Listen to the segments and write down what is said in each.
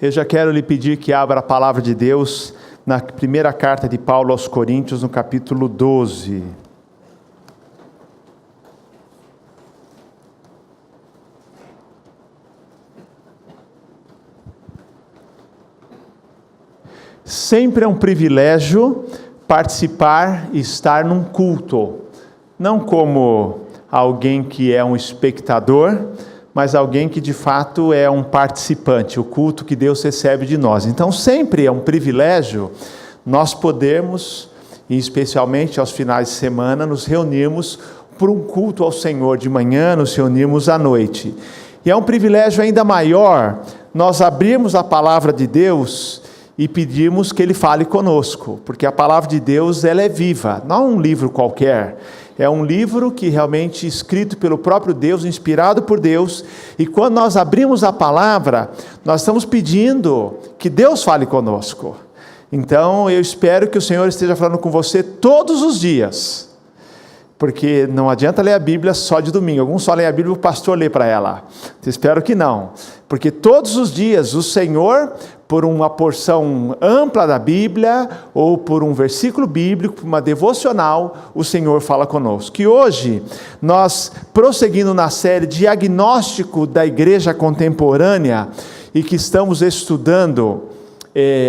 Eu já quero lhe pedir que abra a palavra de Deus na primeira carta de Paulo aos Coríntios, no capítulo 12. Sempre é um privilégio participar e estar num culto, não como alguém que é um espectador, mas alguém que de fato é um participante, o culto que Deus recebe de nós. Então sempre é um privilégio nós podermos, e especialmente aos finais de semana, nos reunirmos por um culto ao Senhor de manhã, nos reunirmos à noite. E é um privilégio ainda maior nós abrirmos a palavra de Deus e pedirmos que Ele fale conosco, porque a palavra de Deus ela é viva, não é um livro qualquer. É um livro que realmente escrito pelo próprio Deus, inspirado por Deus, e quando nós abrimos a palavra, nós estamos pedindo que Deus fale conosco. Então eu espero que o Senhor esteja falando com você todos os dias, porque não adianta ler a Bíblia só de domingo. Alguns só leem a Bíblia e o pastor lê para ela. Eu espero que não, porque todos os dias o Senhor, por uma porção ampla da Bíblia, ou por um versículo bíblico, por uma devocional, o Senhor fala conosco. E hoje, nós prosseguindo na série Diagnóstico da Igreja Contemporânea, e que estamos estudando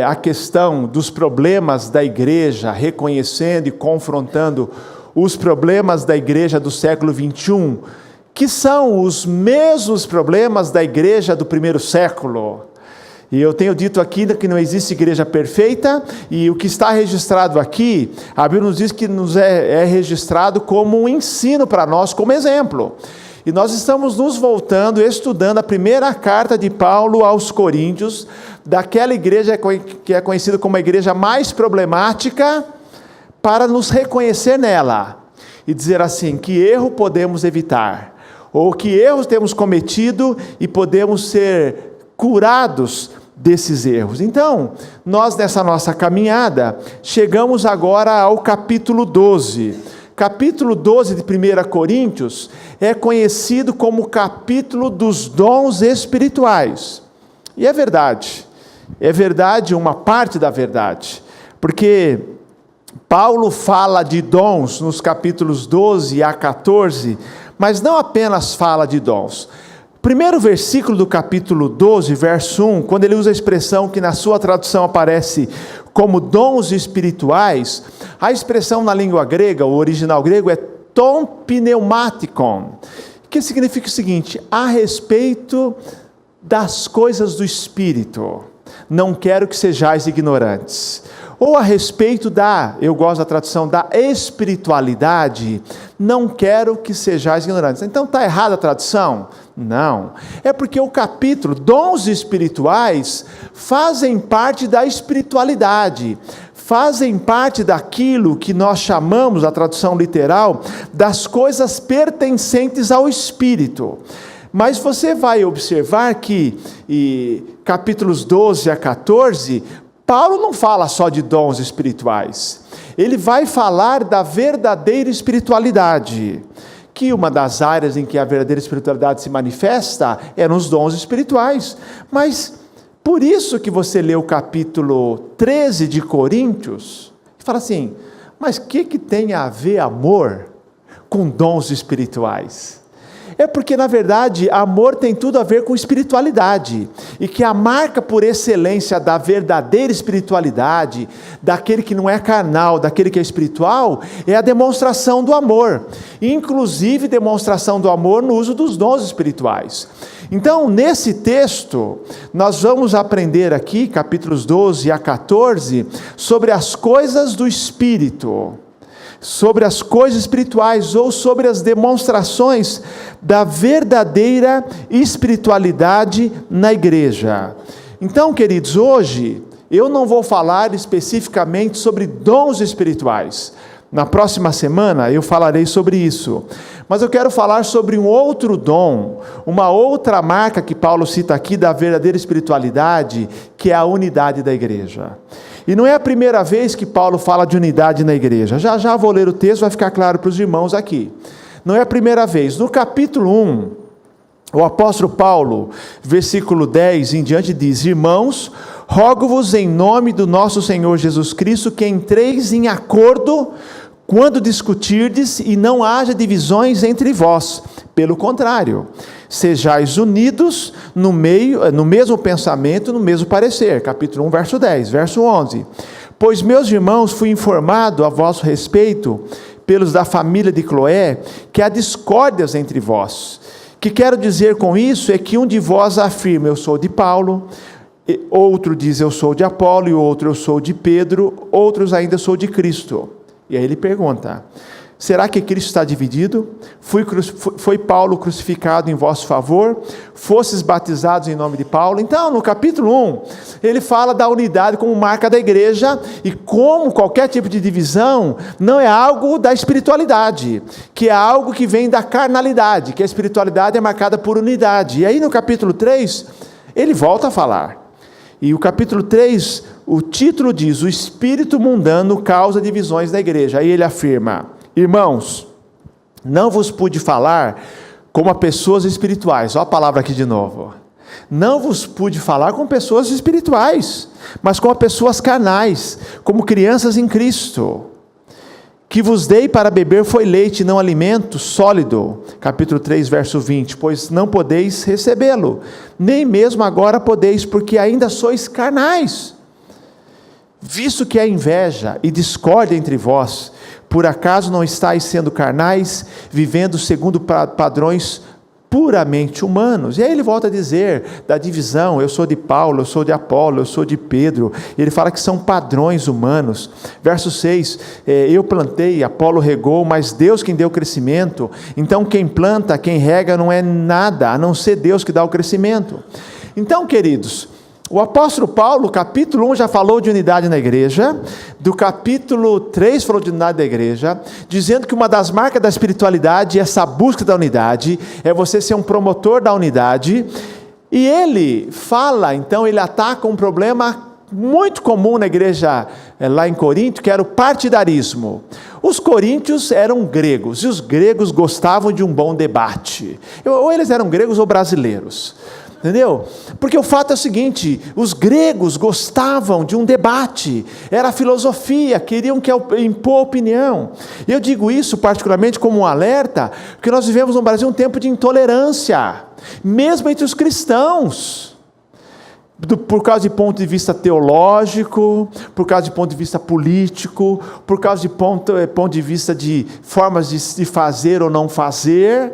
a questão dos problemas da igreja, reconhecendo e confrontando os problemas da igreja do século 21, que são os mesmos problemas da igreja do primeiro século. E eu tenho dito aqui que não existe igreja perfeita, e o que está registrado aqui, a Bíblia nos diz que nos é registrado como um ensino para nós, como exemplo. E nós estamos nos voltando, estudando a primeira carta de Paulo aos Coríntios, daquela igreja que é conhecida como a igreja mais problemática, para nos reconhecer nela, e dizer assim, que erro podemos evitar, ou que erros temos cometido, e podemos ser curados desses erros. Então, nós nessa nossa caminhada, chegamos agora ao capítulo 12. Capítulo 12 de 1 Coríntios é conhecido como o capítulo dos dons espirituais. E é verdade uma parte da verdade, porque Paulo fala de dons nos capítulos 12 a 14, mas não apenas fala de dons. Primeiro versículo do capítulo 12, verso 1, quando ele usa a expressão que na sua tradução aparece como dons espirituais, a expressão na língua grega, o original grego é ton pneumatikon, que significa o seguinte: a respeito das coisas do Espírito, não quero que sejais ignorantes. Ou a respeito eu gosto da tradução, da espiritualidade, não quero que sejais ignorantes. Então está errada a tradução? Não. É porque o capítulo, dons espirituais, fazem parte da espiritualidade, fazem parte daquilo que nós chamamos, a tradução literal, das coisas pertencentes ao Espírito. Mas você vai observar que, capítulos 12 a 14, Paulo não fala só de dons espirituais, ele vai falar da verdadeira espiritualidade, que uma das áreas em que a verdadeira espiritualidade se manifesta é nos dons espirituais. Mas por isso que você lê o capítulo 13 de Coríntios, e fala assim, mas o que tem a ver amor com dons espirituais? É porque, na verdade, amor tem tudo a ver com espiritualidade, e que a marca por excelência da verdadeira espiritualidade, daquele que não é carnal, daquele que é espiritual, é a demonstração do amor, inclusive demonstração do amor no uso dos dons espirituais. Então, nesse texto, nós vamos aprender aqui, capítulos 12 a 14, sobre as coisas do Espírito, sobre as coisas espirituais, ou sobre as demonstrações da verdadeira espiritualidade na igreja. Então, queridos, hoje eu não vou falar especificamente sobre dons espirituais. Na próxima semana eu falarei sobre isso. Mas eu quero falar sobre um outro dom, uma outra marca que Paulo cita aqui da verdadeira espiritualidade, que é a unidade da igreja. E não é a primeira vez que Paulo fala de unidade na igreja. Já vou ler o texto, vai ficar claro para os irmãos aqui. Não é a primeira vez. No capítulo 1, O apóstolo Paulo, versículo 10 em diante, diz: irmãos, rogo-vos em nome do nosso Senhor Jesus Cristo que entreis em acordo quando discutirdes e não haja divisões entre vós. Pelo contrário, sejais unidos no mesmo pensamento, no mesmo parecer. Capítulo 1, verso 10, verso 11. Pois, meus irmãos, fui informado a vosso respeito, pelos da família de Cloé, que há discórdias entre vós. O que quero dizer com isso é que um de vós afirma: eu sou de Paulo, outro diz: eu sou de Apolo, e outro: eu sou de Pedro, outros ainda: eu sou de Cristo. E aí ele pergunta: será que Cristo está dividido? Foi Paulo crucificado em vosso favor? Fostes batizados em nome de Paulo? Então, no capítulo 1, ele fala da unidade como marca da igreja, e como qualquer tipo de divisão não é algo da espiritualidade, que é algo que vem da carnalidade, que a espiritualidade é marcada por unidade. E aí no capítulo 3, ele volta a falar. E o capítulo 3, o título diz: o espírito mundano causa divisões na igreja. Aí ele afirma: irmãos, não vos pude falar como a pessoas espirituais. Olha a palavra aqui de novo. Não vos pude falar com pessoas espirituais, mas com pessoas carnais, como crianças em Cristo. Que vos dei para beber foi leite, não alimento sólido. Capítulo 3, verso 20. Pois não podeis recebê-lo, nem mesmo agora podeis, porque ainda sois carnais. Visto que há inveja e discórdia entre vós, por acaso não estáis sendo carnais, vivendo segundo padrões puramente humanos? E aí ele volta a dizer da divisão: eu sou de Paulo, eu sou de Apolo, eu sou de Pedro. E ele fala que são padrões humanos. Verso 6, eu plantei, Apolo regou, mas Deus quem deu o crescimento. Então quem planta, quem rega não é nada, a não ser Deus que dá o crescimento. Então, queridos, o apóstolo Paulo, capítulo 1, já falou de unidade na igreja. Do capítulo 3 falou de unidade da igreja, dizendo que uma das marcas da espiritualidade, essa busca da unidade, é você ser um promotor da unidade. E ele fala, então, ele ataca um problema muito comum na igreja lá em Corinto, que era o partidarismo. Os coríntios eram gregos, e os gregos gostavam de um bom debate. Ou eles eram gregos ou brasileiros. Entendeu? Porque o fato é o seguinte: os gregos gostavam de um debate, era filosofia, queriam impor opinião. E eu digo isso particularmente como um alerta, porque nós vivemos no Brasil um tempo de intolerância, mesmo entre os cristãos, por causa de ponto de vista teológico, por causa de ponto de vista político, por causa de ponto de vista de formas de fazer ou não fazer.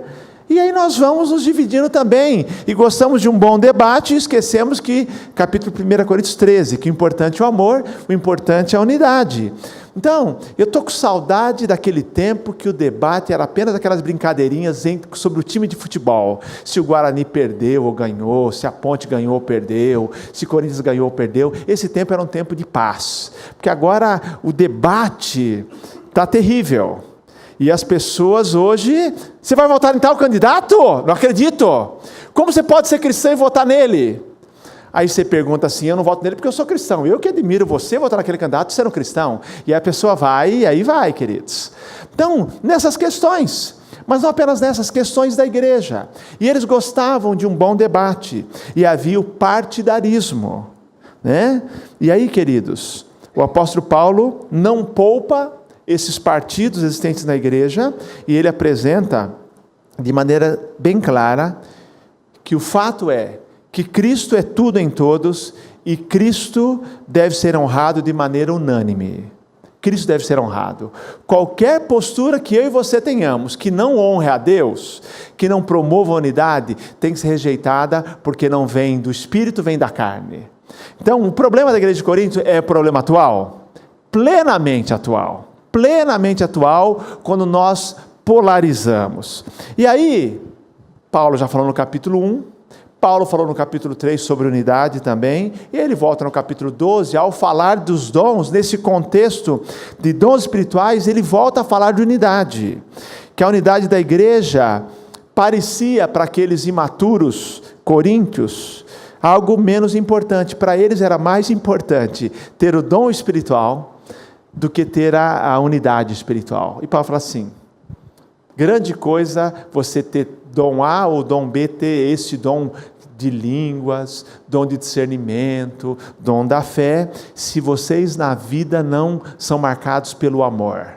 E aí nós vamos nos dividindo também, e gostamos de um bom debate, e esquecemos que, capítulo 1 Coríntios 13, que o importante é o amor, o importante é a unidade. Então, eu estou com saudade daquele tempo que o debate era apenas aquelas brincadeirinhas sobre o time de futebol, se o Guarani perdeu ou ganhou, se a Ponte ganhou ou perdeu, se o Corinthians ganhou ou perdeu. Esse tempo era um tempo de paz, porque agora o debate está terrível. E as pessoas hoje: você vai votar em tal candidato? Não acredito. Como você pode ser cristão e votar nele? Aí você pergunta assim: eu não voto nele porque eu sou cristão. Eu que admiro você votar naquele candidato sendo cristão. E a pessoa vai, e aí vai, queridos. Então, nessas questões, mas não apenas nessas questões da igreja. E eles gostavam de um bom debate. E havia o partidarismo, né? E aí, queridos, o apóstolo Paulo não poupa esses partidos existentes na igreja, e ele apresenta de maneira bem clara que o fato é que Cristo é tudo em todos, e Cristo deve ser honrado de maneira unânime. Cristo deve ser honrado. Qualquer postura que eu e você tenhamos, que não honre a Deus, que não promova a unidade, tem que ser rejeitada, porque não vem do Espírito, vem da carne. Então, o problema da igreja de Corinto é problema atual? Plenamente atual. Plenamente atual, quando nós polarizamos. E aí, Paulo já falou no capítulo 1, Paulo falou no capítulo 3 sobre unidade também, e ele volta no capítulo 12, ao falar dos dons, nesse contexto de dons espirituais, ele volta a falar de unidade, que a unidade da igreja parecia para aqueles imaturos coríntios algo menos importante. Para eles era mais importante ter o dom espiritual do que ter a unidade espiritual. E Paulo fala assim: grande coisa você ter dom A ou dom B ter esse dom de línguas, dom de discernimento, dom da fé, se vocês na vida não são marcados pelo amor.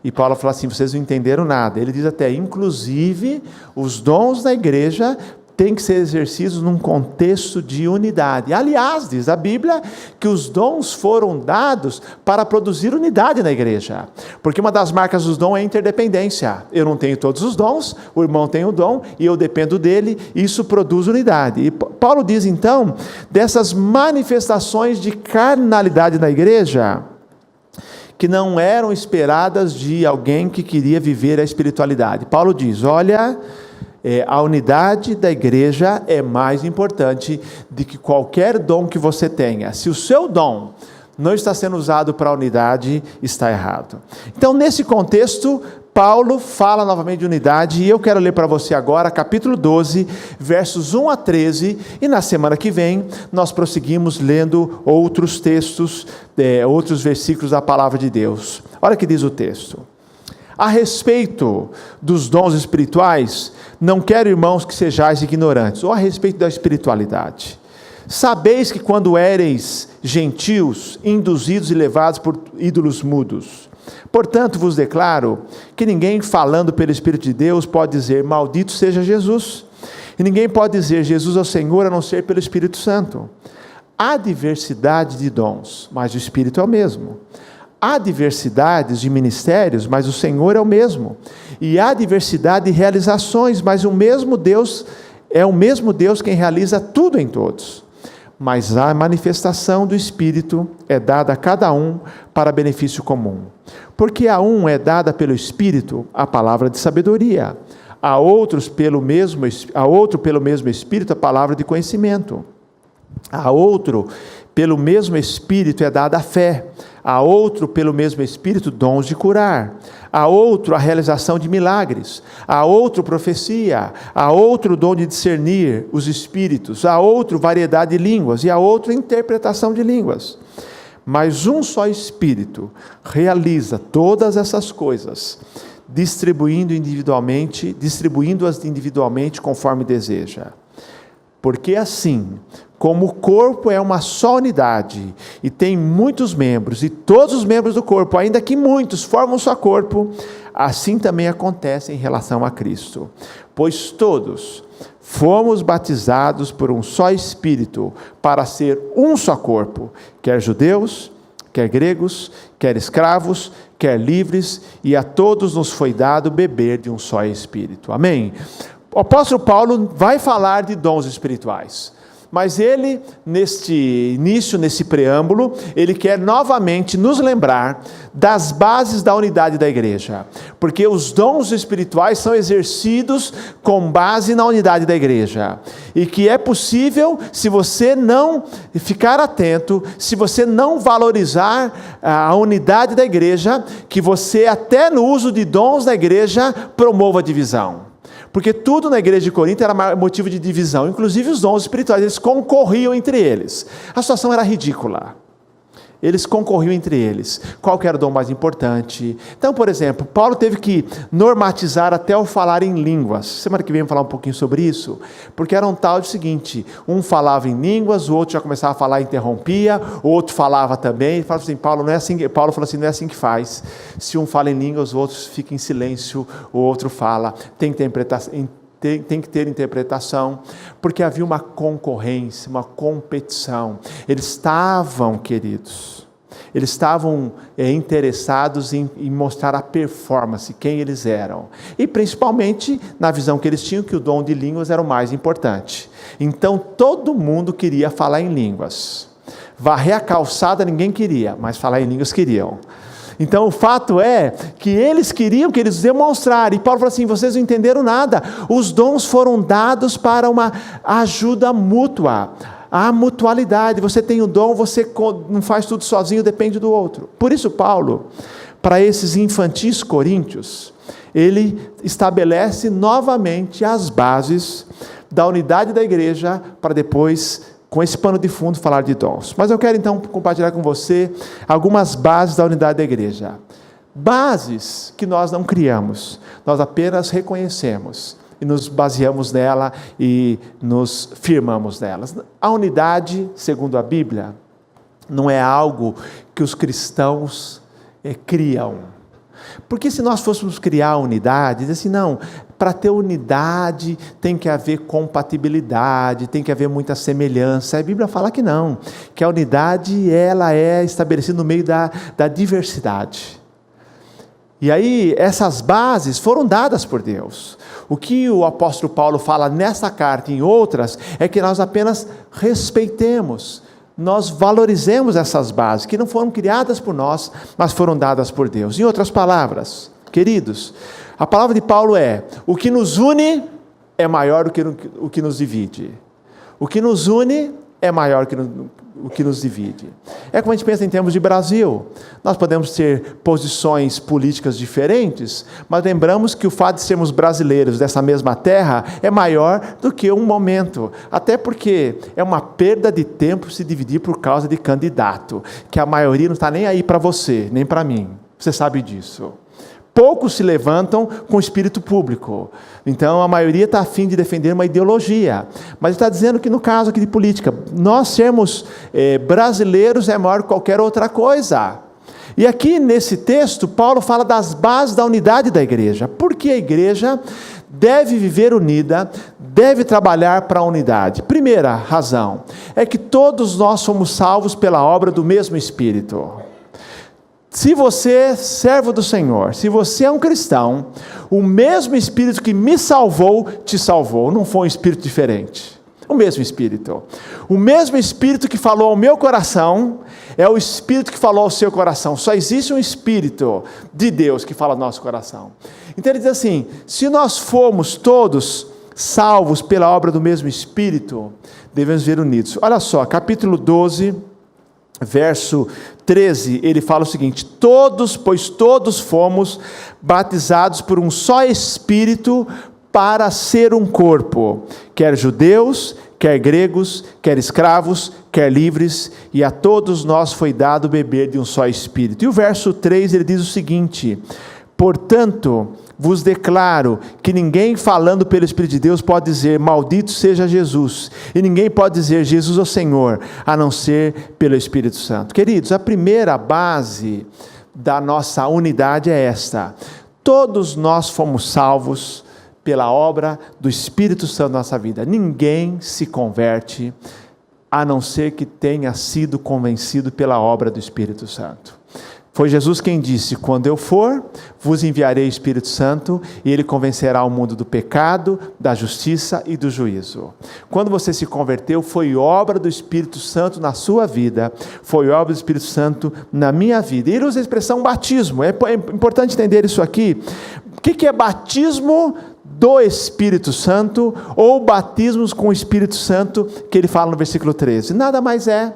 E Paulo fala assim, vocês não entenderam nada. Ele diz até, inclusive, os dons da igreja têm que ser exercidos num contexto de unidade. Aliás, diz a Bíblia que os dons foram dados para produzir unidade na igreja. Porque uma das marcas dos dons é a interdependência. Eu não tenho todos os dons, o irmão tem o dom e eu dependo dele, isso produz unidade. E Paulo diz então, dessas manifestações de carnalidade na igreja, que não eram esperadas de alguém que queria viver a espiritualidade. Paulo diz, olha, a unidade da igreja é mais importante do que qualquer dom que você tenha. Se o seu dom não está sendo usado para a unidade, está errado. Então, nesse contexto, Paulo fala novamente de unidade, e eu quero ler para você agora, capítulo 12, versos 1 a 13, e na semana que vem, nós prosseguimos lendo outros textos, outros versículos da palavra de Deus. Olha o que diz o texto. A respeito dos dons espirituais, não quero, irmãos, que sejais ignorantes, ou a respeito da espiritualidade. Sabeis que quando éreis gentios, induzidos e levados por ídolos mudos, portanto vos declaro que ninguém falando pelo Espírito de Deus pode dizer, maldito seja Jesus, e ninguém pode dizer, Jesus é o Senhor, a não ser pelo Espírito Santo. Há diversidade de dons, mas o Espírito é o mesmo. Há diversidades de ministérios, mas o Senhor é o mesmo. E há diversidade de realizações, mas o mesmo Deus é o mesmo Deus quem realiza tudo em todos. Mas a manifestação do Espírito é dada a cada um para benefício comum. Porque a um é dada pelo Espírito a palavra de sabedoria, a outro pelo mesmo Espírito a palavra de conhecimento, a outro pelo mesmo Espírito é dada a fé, a outro pelo mesmo Espírito dons de curar, a outro a realização de milagres, a outro profecia, a outro dom de discernir os espíritos, a outro variedade de línguas e a outro interpretação de línguas. Mas um só Espírito realiza todas essas coisas, distribuindo-as individualmente conforme deseja. Porque assim, como o corpo é uma só unidade, e tem muitos membros, e todos os membros do corpo, ainda que muitos, formam um só corpo, assim também acontece em relação a Cristo. Pois todos fomos batizados por um só Espírito, para ser um só corpo, quer judeus, quer gregos, quer escravos, quer livres, e a todos nos foi dado beber de um só Espírito. Amém? O apóstolo Paulo vai falar de dons espirituais, mas ele, neste início, nesse preâmbulo, ele quer novamente nos lembrar das bases da unidade da igreja, porque os dons espirituais são exercidos com base na unidade da igreja, e que é possível, se você não ficar atento, se você não valorizar a unidade da igreja, que você até no uso de dons da igreja promova a divisão. Porque tudo na igreja de Corinto era motivo de divisão, inclusive os dons espirituais, eles concorriam entre eles. A situação era ridícula. Eles concorriam entre eles. Qual que era o dom mais importante? Então, por exemplo, Paulo teve que normatizar até o falar em línguas. Semana que vem vamos falar um pouquinho sobre isso. Porque era um tal de seguinte, um falava em línguas, o outro já começava a falar e interrompia, o outro falava também. Ele falava assim, Paulo falou assim, não é assim que faz. Se um fala em línguas, o outro fica em silêncio, o outro fala. Tem que ter interpretação, porque havia uma concorrência, uma competição. Eles estavam, queridos, interessados em mostrar a performance, quem eles eram. E principalmente na visão que eles tinham, que o dom de línguas era o mais importante. Então todo mundo queria falar em línguas. Varrer a calçada ninguém queria, mas falar em línguas queriam. Então o fato é que eles queriam que eles demonstraram, e Paulo falou assim, vocês não entenderam nada, os dons foram dados para uma ajuda mútua, a mutualidade, você tem o dom, você não faz tudo sozinho, depende do outro. Por isso Paulo, para esses infantis coríntios, ele estabelece novamente as bases da unidade da igreja, para depois, com esse pano de fundo, falar de dons. Mas eu quero então compartilhar com você algumas bases da unidade da igreja. Bases que nós não criamos, nós apenas reconhecemos. e nos baseamos nela e nos firmamos nelas. A unidade, segundo a Bíblia, não é algo que os cristãos criam. Porque se nós fôssemos criar unidade, dizer assim, não, para ter unidade tem que haver compatibilidade, tem que haver muita semelhança. A Bíblia fala que não, que a unidade ela é estabelecida no meio da diversidade. E aí essas bases foram dadas por Deus. O que o apóstolo Paulo fala nessa carta e em outras, é que nós apenas respeitemos, nós valorizemos essas bases, que não foram criadas por nós, mas foram dadas por Deus. Em outras palavras, queridos, a palavra de Paulo é, o que nos une é maior do que o que nos divide. O que nos une é maior que o que nos divide. É como a gente pensa em termos de Brasil. Nós podemos ter posições políticas diferentes, mas lembramos que o fato de sermos brasileiros dessa mesma terra é maior do que um momento. Até porque é uma perda de tempo se dividir por causa de candidato, que a maioria não está nem aí para você, nem para mim. Você sabe disso. Poucos se levantam com espírito público. Então a maioria está a fim de defender uma ideologia. Mas está dizendo que no caso aqui de política, nós sermos brasileiros é maior que qualquer outra coisa. E aqui nesse texto, Paulo fala das bases da unidade da igreja. Porque a igreja deve viver unida, deve trabalhar para a unidade. Primeira razão, é que todos nós somos salvos pela obra do mesmo Espírito. Se você é servo do Senhor, se você é um cristão, o mesmo Espírito que me salvou, te salvou. Não foi um Espírito diferente. O mesmo Espírito. O mesmo Espírito que falou ao meu coração, é o Espírito que falou ao seu coração. Só existe um Espírito de Deus que fala ao nosso coração. Então ele diz assim, se nós formos todos salvos pela obra do mesmo Espírito, devemos viver unidos. Olha só, capítulo 12, verso 13, ele fala o seguinte, pois todos fomos batizados por um só Espírito para ser um corpo, quer judeus, quer gregos, quer escravos, quer livres, e a todos nós foi dado beber de um só Espírito. E o verso 3, ele diz o seguinte, portanto, vos declaro que ninguém falando pelo Espírito de Deus pode dizer, maldito seja Jesus, e ninguém pode dizer, Jesus é o Senhor, a não ser pelo Espírito Santo. Queridos, a primeira base da nossa unidade é esta, todos nós fomos salvos pela obra do Espírito Santo na nossa vida. Ninguém se converte, a não ser que tenha sido convencido pela obra do Espírito Santo. Foi Jesus quem disse, quando eu for, vos enviarei o Espírito Santo, e ele convencerá o mundo do pecado, da justiça e do juízo. Quando você se converteu, foi obra do Espírito Santo na sua vida, foi obra do Espírito Santo na minha vida. E ele usa a expressão batismo, é importante entender isso aqui. O que é batismo do Espírito Santo, ou batismos com o Espírito Santo, que ele fala no versículo 13? Nada mais é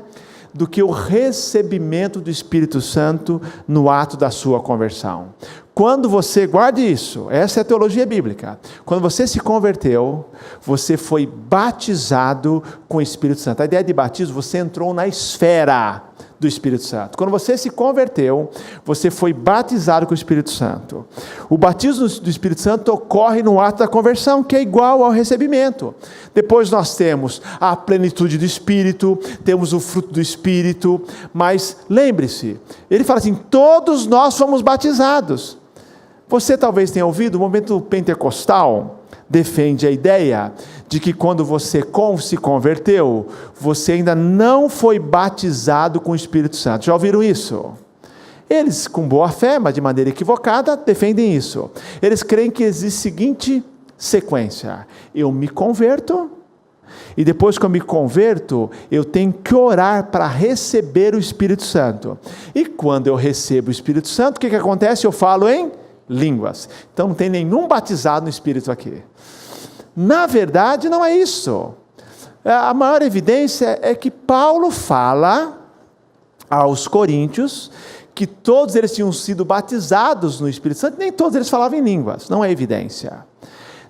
do que o recebimento do Espírito Santo no ato da sua conversão. Quando você, guarde isso, essa é a teologia bíblica, quando você se converteu, você foi batizado com o Espírito Santo. A ideia de batismo, você entrou na esfera do Espírito Santo. Quando você se converteu, você foi batizado com o Espírito Santo. O batismo do Espírito Santo ocorre no ato da conversão, que é igual ao recebimento. Depois nós temos a plenitude do Espírito, temos o fruto do Espírito, mas lembre-se, ele fala assim, todos nós fomos batizados. Você talvez tenha ouvido, o movimento pentecostal defende a ideia de que quando você se converteu, você ainda não foi batizado com o Espírito Santo. Já ouviram isso? Eles, com boa fé, mas de maneira equivocada, defendem isso. Eles creem que existe a seguinte sequência, eu me converto, e depois que eu me converto, eu tenho que orar para receber o Espírito Santo. E quando eu recebo o Espírito Santo, o que acontece? Eu falo em línguas. Então não tem nenhum batizado no Espírito aqui. Na verdade não é isso. A maior evidência é que Paulo fala aos coríntios que todos eles tinham sido batizados no Espírito Santo, nem todos eles falavam em línguas, não é evidência.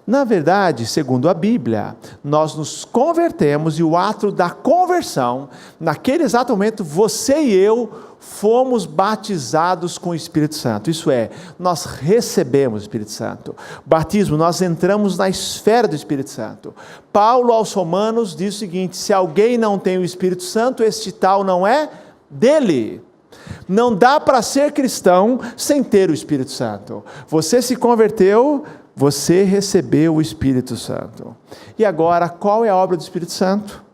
Na verdade, segundo a Bíblia, nós nos convertemos e o ato da conversão, naquele exato momento, você e eu fomos batizados com o Espírito Santo. Isso é, nós recebemos o Espírito Santo. Batismo, nós entramos na esfera do Espírito Santo. Paulo aos Romanos diz o seguinte: se alguém não tem o Espírito Santo, este tal não é dele. Não dá para ser cristão sem ter o Espírito Santo. Você se converteu, você recebeu o Espírito Santo. E agora, qual é a obra do Espírito Santo?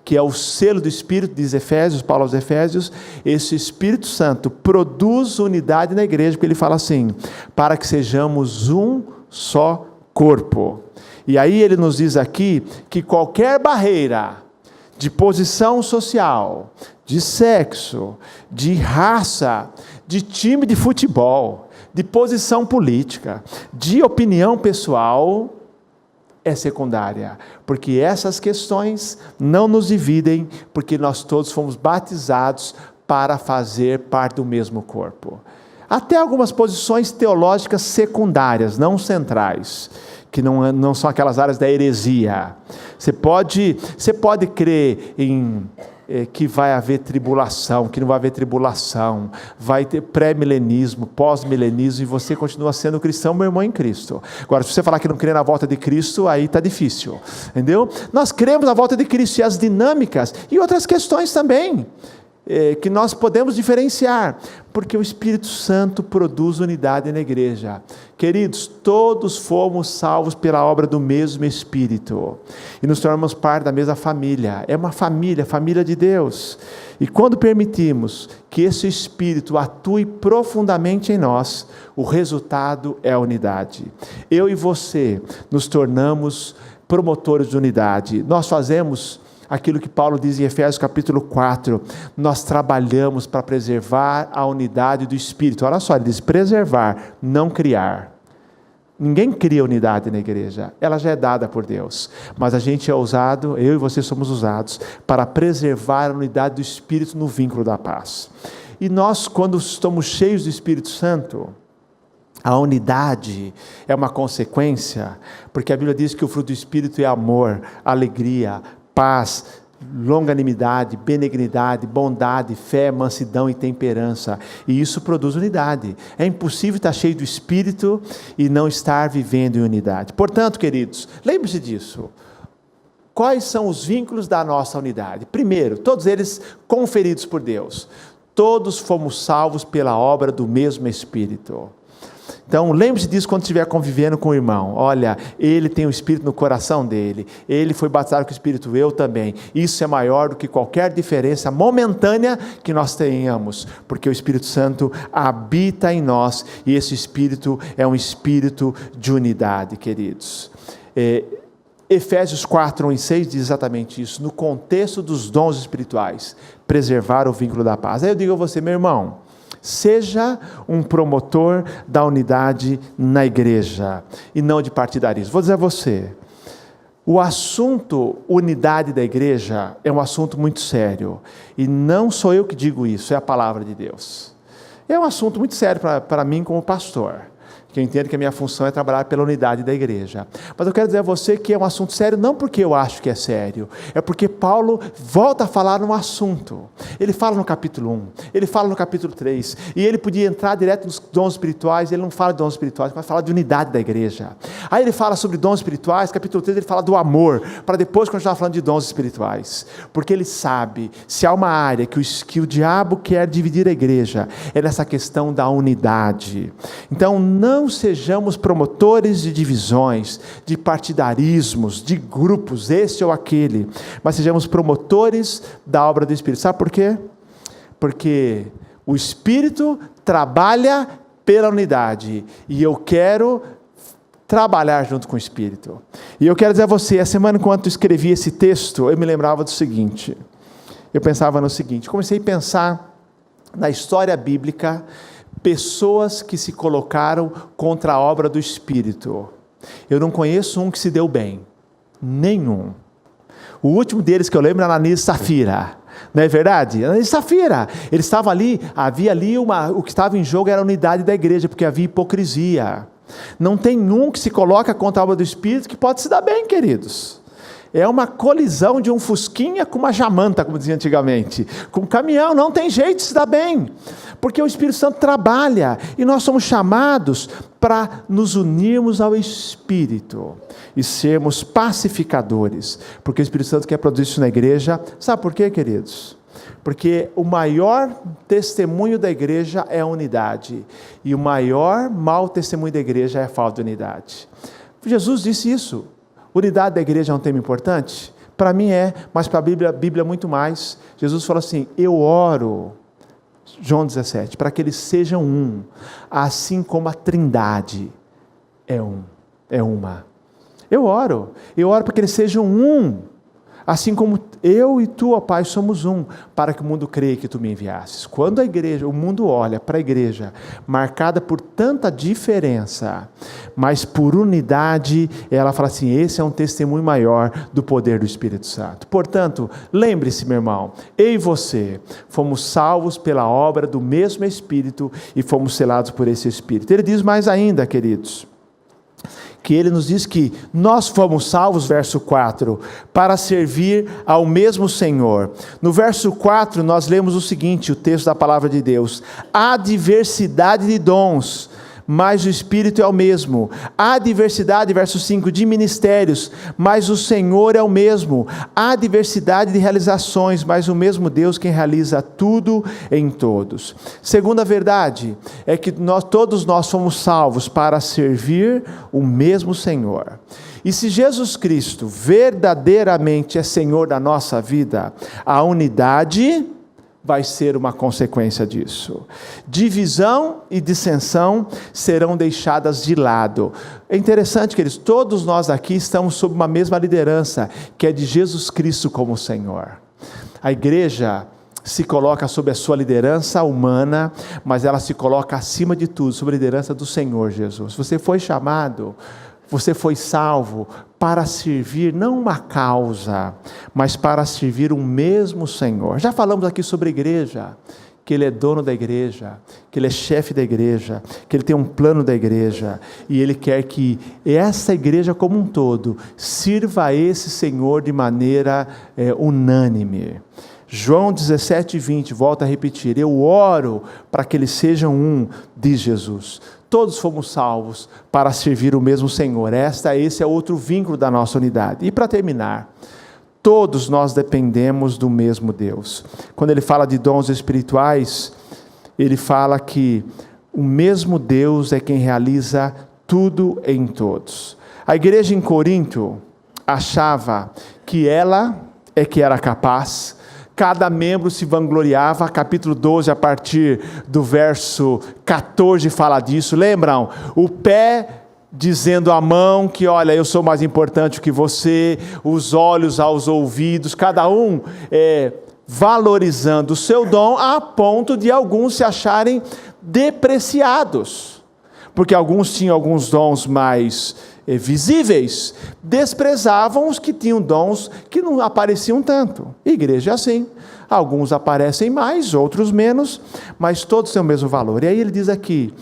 Que é o selo do Espírito, diz Efésios, Paulo aos Efésios. Esse Espírito Santo produz unidade na igreja, porque ele fala assim: para que sejamos um só corpo. E aí ele nos diz aqui que qualquer barreira de posição social, de sexo, de raça, de time de futebol, de posição política, de opinião pessoal, é secundária, porque essas questões não nos dividem, porque nós todos fomos batizados para fazer parte do mesmo corpo. Até algumas posições teológicas secundárias, não centrais, que não são aquelas áreas da heresia. Você pode crer em que vai haver tribulação, que não vai haver tribulação, vai ter pré-milenismo, pós-milenismo, e você continua sendo cristão, meu irmão, em Cristo. Agora, se você falar que não crê na volta de Cristo, aí está difícil, entendeu? Nós cremos na volta de Cristo, e as dinâmicas, e outras questões também, que nós podemos diferenciar, porque o Espírito Santo produz unidade na igreja. Queridos, todos fomos salvos pela obra do mesmo Espírito, e nos tornamos parte da mesma família. É uma família, família de Deus, e quando permitimos que esse Espírito atue profundamente em nós, o resultado é a unidade. Eu e você nos tornamos promotores de unidade. Nós fazemos aquilo que Paulo diz em Efésios capítulo 4, nós trabalhamos para preservar a unidade do Espírito. Olha só, ele diz preservar, não criar. Ninguém cria unidade na igreja, ela já é dada por Deus, mas a gente é usado, eu e você somos usados, para preservar a unidade do Espírito no vínculo da paz. E nós, quando estamos cheios do Espírito Santo, a unidade é uma consequência, porque a Bíblia diz que o fruto do Espírito é amor, alegria, paz, longanimidade, benignidade, bondade, fé, mansidão e temperança, e isso produz unidade. É impossível estar cheio do Espírito e não estar vivendo em unidade. Portanto, queridos, lembre-se disso. Quais são os vínculos da nossa unidade? Primeiro, todos eles conferidos por Deus. Todos fomos salvos pela obra do mesmo Espírito. Então, lembre-se disso quando estiver convivendo com o irmão. Olha, ele tem o Espírito no coração dele. Ele foi batizado com o Espírito, eu também. Isso é maior do que qualquer diferença momentânea que nós tenhamos, porque o Espírito Santo habita em nós, e esse Espírito é um Espírito de unidade, queridos. Efésios 4, 1 e 6 diz exatamente isso, no contexto dos dons espirituais, preservar o vínculo da paz. Aí eu digo a você, meu irmão, seja um promotor da unidade na igreja, e não de partidarismo. Vou dizer a você, o assunto unidade da igreja é um assunto muito sério, e não sou eu que digo isso, é a palavra de Deus. É um assunto muito sério para mim como pastor, que eu entendo que a minha função é trabalhar pela unidade da igreja. Mas eu quero dizer a você que é um assunto sério, não porque eu acho que é sério, é porque Paulo volta a falar num assunto. Ele fala no capítulo 1, ele fala no capítulo 3, e ele podia entrar direto nos dons espirituais, ele não fala de dons espirituais, mas fala de unidade da igreja. Aí ele fala sobre dons espirituais, capítulo 3 ele fala do amor, para depois continuar falando de dons espirituais, porque ele sabe, se há uma área que o diabo quer dividir a igreja, é nessa questão da unidade. Então não sejamos promotores de divisões, de partidarismos, de grupos, esse ou aquele, mas sejamos promotores da obra do Espírito. Sabe por quê? Porque o Espírito trabalha pela unidade, e eu quero trabalhar junto com o Espírito. E eu quero dizer a você, a semana enquanto eu escrevi esse texto, eu me lembrava do seguinte, eu pensava no seguinte, comecei a pensar na história bíblica, pessoas que se colocaram contra a obra do Espírito. Eu não conheço um que se deu bem, nenhum. O último deles que eu lembro é Ananias e Safira, não é verdade? Ananias e Safira, eles estavam ali, havia ali o que estava em jogo era a unidade da igreja, porque havia hipocrisia. Não tem um que se coloca contra a obra do Espírito que pode se dar bem, queridos. É uma colisão de um fusquinha com uma jamanta, como dizia antigamente. Com um caminhão, não tem jeito de se dar bem. Porque o Espírito Santo trabalha, e nós somos chamados para nos unirmos ao Espírito e sermos pacificadores. Porque o Espírito Santo quer produzir isso na igreja. Sabe por quê, queridos? Porque o maior testemunho da igreja é a unidade. E o maior mau testemunho da igreja é a falta de unidade. Jesus disse isso. Unidade da igreja é um tema importante? Para mim é, mas para a Bíblia muito mais. Jesus falou assim: eu oro, João 17, para que eles sejam um, assim como a Trindade é uma. Eu oro para que eles sejam um, assim como eu e tu, ó Pai, somos um, para que o mundo creia que tu me enviasses. Quando o mundo olha para a igreja, marcada por tanta diferença, mas por unidade, ela fala assim: esse é um testemunho maior do poder do Espírito Santo. Portanto, lembre-se, meu irmão, eu e você, fomos salvos pela obra do mesmo Espírito, e fomos selados por esse Espírito. Ele diz mais ainda, queridos, que ele nos diz que nós fomos salvos, verso 4, para servir ao mesmo Senhor. No verso 4 nós lemos o seguinte, o texto da palavra de Deus: há diversidade de dons, mas o Espírito é o mesmo. Há diversidade, verso 5, de ministérios, mas o Senhor é o mesmo. Há diversidade de realizações, mas o mesmo Deus quem realiza tudo em todos. Segunda verdade é que todos nós fomos salvos para servir o mesmo Senhor. E se Jesus Cristo verdadeiramente é Senhor da nossa vida, a unidade vai ser uma consequência disso. Divisão e dissensão serão deixadas de lado. É interessante, queridos, todos nós aqui estamos sob uma mesma liderança, que é de Jesus Cristo como Senhor. A igreja se coloca sob a sua liderança humana, mas ela se coloca acima de tudo, sob a liderança do Senhor Jesus. Você foi chamado, você foi salvo para servir não uma causa, mas para servir o mesmo Senhor. Já falamos aqui sobre a igreja, que Ele é dono da igreja, que Ele é chefe da igreja, que Ele tem um plano da igreja, e Ele quer que essa igreja como um todo sirva a esse Senhor de maneira unânime. João 17:20, volta a repetir: eu oro para que eles sejam um, diz Jesus. Todos fomos salvos para servir o mesmo Senhor. Esse é outro vínculo da nossa unidade. E para terminar, todos nós dependemos do mesmo Deus. Quando ele fala de dons espirituais, ele fala que o mesmo Deus é quem realiza tudo em todos. A igreja em Corinto achava que ela é que era capaz. Cada membro se vangloriava. Capítulo 12, a partir do verso 14, fala disso. Lembram? O pé dizendo à mão que, olha, eu sou mais importante que você. Os olhos aos ouvidos. Cada um valorizando o seu dom, a ponto de alguns se acharem depreciados. Porque alguns tinham alguns dons mais visíveis, desprezavam os que tinham dons que não apareciam tanto. Igreja é assim, alguns aparecem mais, outros menos, mas todos têm o mesmo valor. E aí ele diz aqui,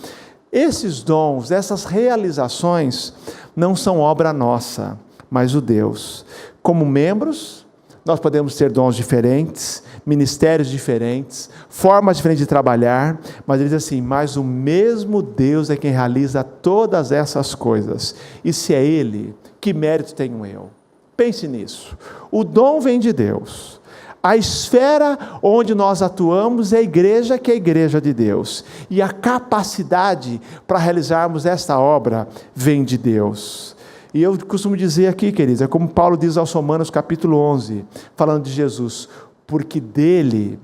esses dons, essas realizações, não são obra nossa, mas o Deus. Como membros, nós podemos ter dons diferentes, ministérios diferentes, formas diferentes de trabalhar, mas ele diz assim, mas o mesmo Deus é quem realiza todas essas coisas. E se é Ele, que mérito tenho eu? Pense nisso. O dom vem de Deus. A esfera onde nós atuamos é a igreja, que é a igreja de Deus. E a capacidade para realizarmos esta obra vem de Deus. E eu costumo dizer aqui, queridos, é como Paulo diz aos Romanos capítulo 11, falando de Jesus, porque dele,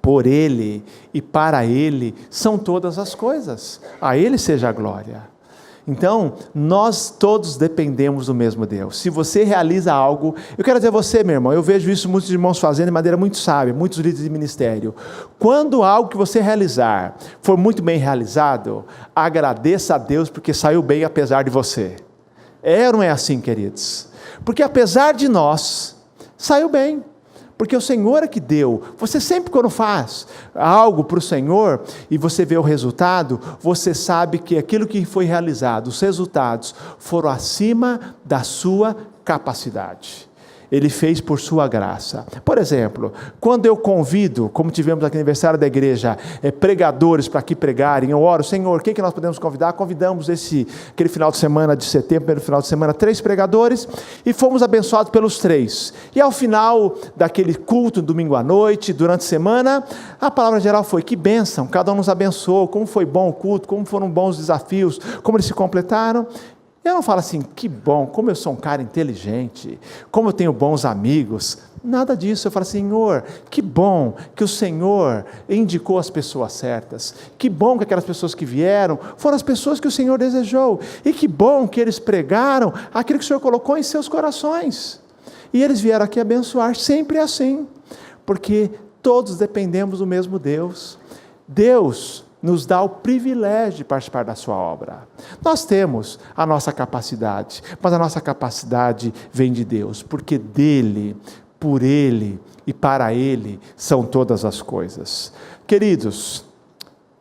por ele e para ele são todas as coisas, a ele seja a glória. Então, nós todos dependemos do mesmo Deus. Se você realiza algo, eu quero dizer a você, meu irmão, eu vejo isso muitos irmãos fazendo de maneira muito sábia, muitos líderes de ministério. Quando algo que você realizar for muito bem realizado, agradeça a Deus porque saiu bem apesar de você. É ou não é assim, queridos? Porque apesar de nós, saiu bem. porque o Senhor é que deu. Você sempre, quando faz algo para o Senhor e você vê o resultado, você sabe que aquilo que foi realizado, os resultados foram acima da sua capacidade. Ele fez por sua graça. Por exemplo, quando eu convido, como tivemos aqui no aniversário da igreja, pregadores para aqui pregarem, eu oro, Senhor, quem que nós podemos convidar? Convidamos aquele final de semana de setembro, primeiro final de semana, 3 pregadores, e fomos abençoados pelos 3. E ao final daquele culto, domingo à noite, durante a semana, a palavra geral foi, que bênção, cada um nos abençoou, como foi bom o culto, como foram bons os desafios, como eles se completaram. Eu não falo assim, que bom, como eu sou um cara inteligente, como eu tenho bons amigos, nada disso. Eu falo, Senhor, que bom que o Senhor indicou as pessoas certas, que bom que aquelas pessoas que vieram foram as pessoas que o Senhor desejou, e que bom que eles pregaram aquilo que o Senhor colocou em seus corações, e eles vieram aqui abençoar. Sempre assim, porque todos dependemos do mesmo Deus. Deus nos dá o privilégio de participar da sua obra. Nós temos a nossa capacidade, mas a nossa capacidade vem de Deus, porque dele, por ele e para ele são todas as coisas. Queridos,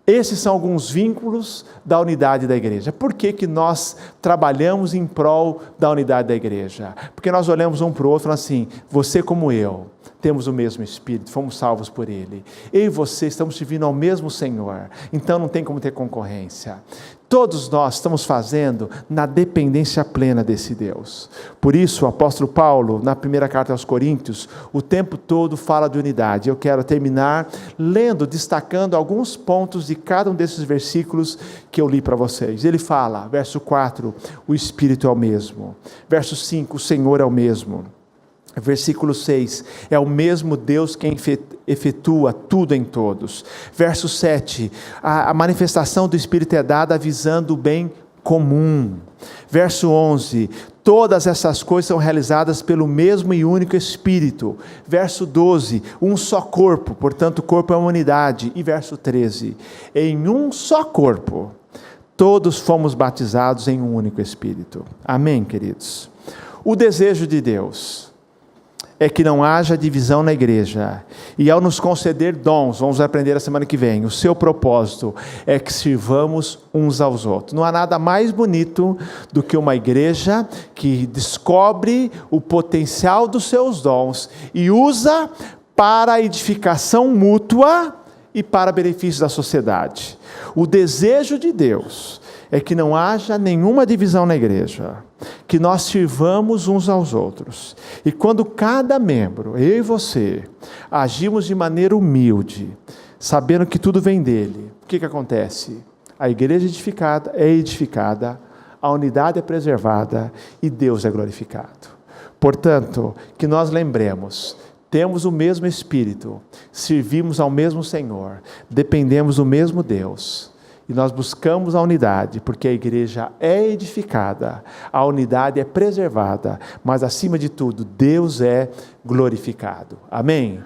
esses são alguns vínculos da unidade da igreja. Por que nós trabalhamos em prol da unidade da igreja? Porque nós olhamos um para o outro e falamos assim, você como eu, temos o mesmo Espírito, fomos salvos por Ele. Eu e você estamos servindo ao mesmo Senhor, então não tem como ter concorrência. Todos nós estamos fazendo na dependência plena desse Deus. Por isso o apóstolo Paulo, na primeira carta aos Coríntios, o tempo todo fala de unidade. Eu quero terminar destacando alguns pontos de cada um desses versículos que eu li para vocês. Ele fala, verso 4, o Espírito é o mesmo. Verso 5, o Senhor é o mesmo. Versículo 6, é o mesmo Deus quem efetua tudo em todos. Verso 7, a manifestação do Espírito é dada visando o bem comum. Verso 11, todas essas coisas são realizadas pelo mesmo e único Espírito. Verso 12, um só corpo, portanto o corpo é uma unidade. E verso 13, em um só corpo, todos fomos batizados em um único Espírito. Amém, queridos? O desejo de Deus é que não haja divisão na igreja, e ao nos conceder dons, vamos aprender a semana que vem, o seu propósito é que sirvamos uns aos outros. Não há nada mais bonito do que uma igreja que descobre o potencial dos seus dons e usa para a edificação mútua e para benefício da sociedade. O desejo de Deus é que não haja nenhuma divisão na igreja, que nós sirvamos uns aos outros, e quando cada membro, eu e você, agimos de maneira humilde, sabendo que tudo vem dele, o que acontece? A igreja é edificada, a unidade é preservada, e Deus é glorificado. Portanto, que nós lembremos, temos o mesmo Espírito, servimos ao mesmo Senhor, dependemos do mesmo Deus, e nós buscamos a unidade, porque a igreja é edificada, a unidade é preservada, mas acima de tudo, Deus é glorificado. Amém?